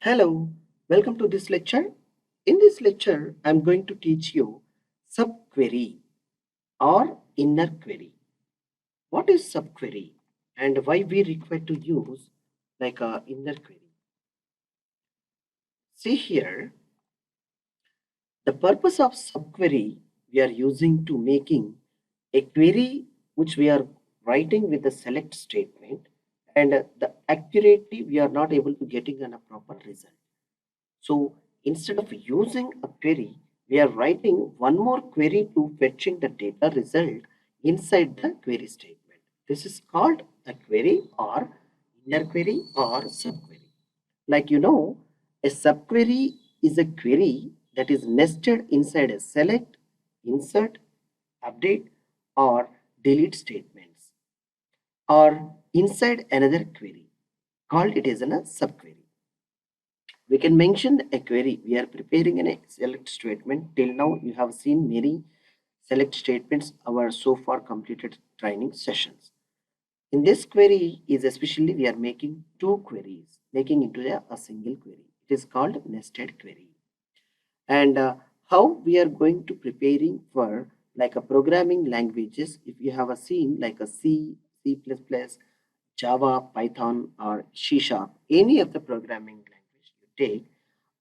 Hello, welcome to this lecture. In this lecture, I'm going to teach you subquery or inner query. What is subquery and why we require to use like a inner query? See here, the purpose of subquery we are using to making a query which we are writing with the select statement and the accurately we are not able to getting a proper result. So instead of using a query, we are writing one more query to fetching the data result inside the query statement. This is called a query or inner query or subquery. Like a subquery is a query that is nested inside a select, insert, update, or delete statements, or inside another query called it as a subquery. We can mention a query. We are preparing a select statement. Till now, you have seen many select statements our so far completed training sessions. In this query is especially we are making two queries, making into a single query. It is called nested query. And how we are going to preparing for like a programming languages. If you have a seen like a C, C++, Java, Python, or C Sharp, any of the programming language you take,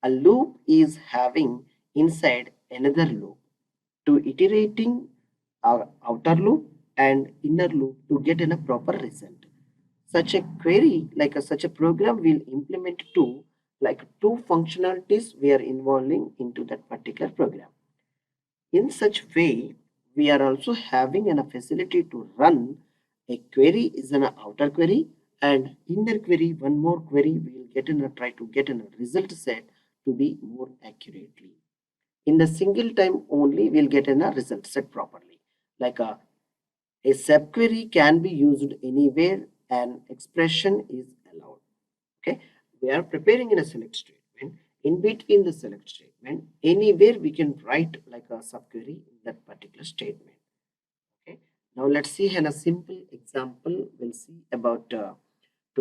a loop is having inside another loop to iterating our outer loop and inner loop to get in a proper result. Such a query, like such a program will implement two functionalities we are involving into that particular program. In such way, we are also having a facility to run a query is an outer query and inner query, one more query we will get in a try to get in a result set to be more accurately. In the single time only we'll get in a result set properly. Like a subquery can be used anywhere and expression is allowed. Okay, we are preparing in a select statement. In between the select statement, anywhere we can write like a subquery in that particular statement. Okay, now let's see in a simple example. We'll see about to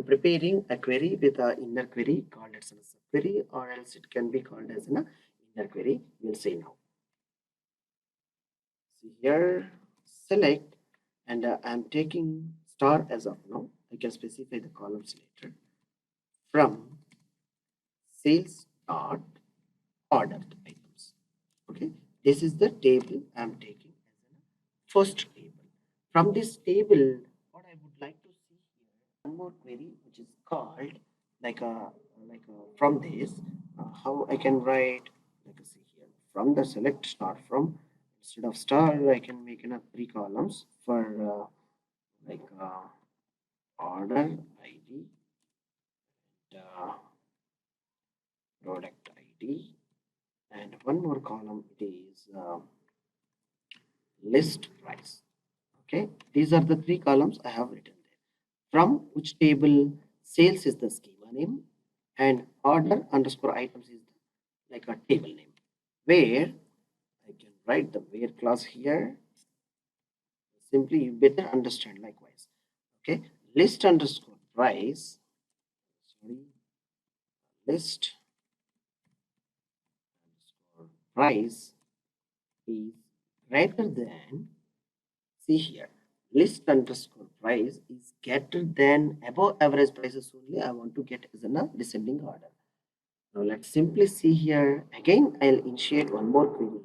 preparing a query with a inner query called as a subquery, or else it can be called as an inner query. We'll see now. See here, select, and I'm taking star as of now. I can specify the columns later. From sales dot order items. Okay, this is the table I'm taking as a first table. From this table, what I would like to see here, one more query which is called like a from this, how I can write like a see here from the select start from instead of star I can make in a three columns for like order ID, uh, product ID, and one more column it is list price. Okay, these are the three columns I have written there. From which table sales is the schema name and order underscore items is like a table name. Where I can write the where clause here. Simply you better understand likewise. Okay, list underscore price. Sorry, list underscore price is greater than, see here, list underscore price is greater than above average prices only I want to get as in a descending order. Now let's simply see here again I'll initiate one more query.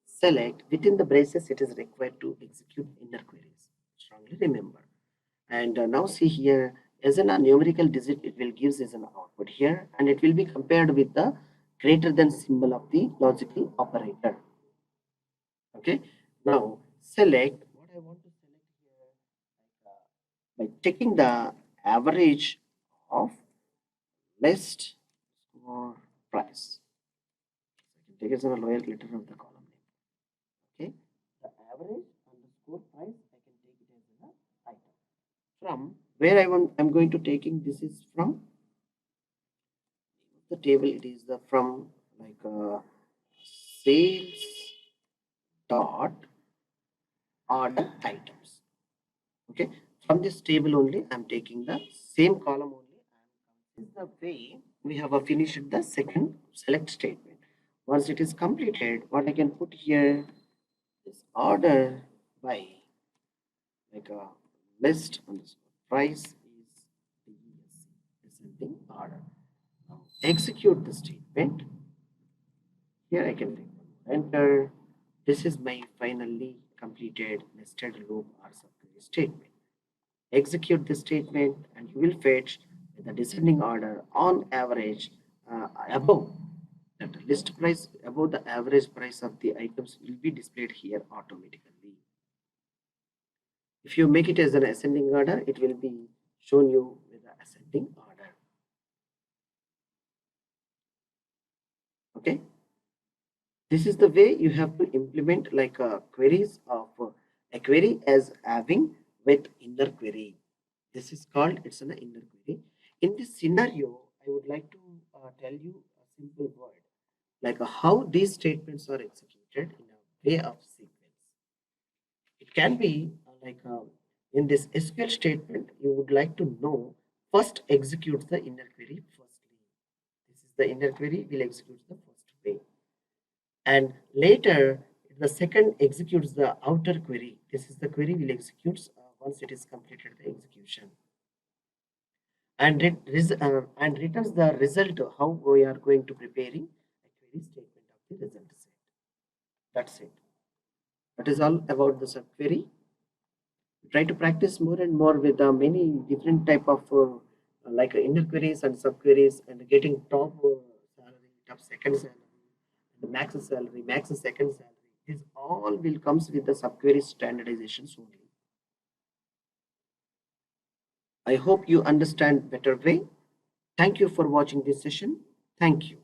Select within the braces it is required to execute inner queries. Strongly remember. And now see here as in a numerical digit it will gives as an output here and it will be compared with the greater than symbol of the logical operator. Okay, now select what I want to select here by checking the average of list or price. I can take it as a lower letter of the column name. Okay, the average underscore price I can take it as an item. From where I'm going to taking this is from the table. It is the from like sales dot order items. Okay, from this table only I'm taking the same column only. This is the way we have finished the second select statement. Once it is completed, what I can put here is order by like a list underscore price is DESC, descending order. Now execute the statement. Here I can take enter. This is my finally completed nested loop or subquery statement. Execute this statement and you will fetch with the descending order on average above that list price, above the average price of the items will be displayed here automatically. If you make it as an ascending order, it will be shown you with the ascending order. Okay, this is the way you have to implement like queries of a query as having with inner query. This is called it's an inner query. In this scenario, I would like to tell you a simple word like how these statements are executed in a way of sequence. It can be in this SQL statement, you would like to know first execute the inner query firstly. This is the inner query will execute the first way. And later, the second executes the outer query. This is the query will execute once it is completed the execution. And returns the result how we are going to preparing a query statement of the result set. That's it. That is all about the subquery. Try to practice more and more with many different type of like inner queries and subqueries and getting top salary, top second salary, the max salary, max second salary. This all will comes with the subquery standardizations only. I hope you understand better way. Thank you for watching this session. Thank you.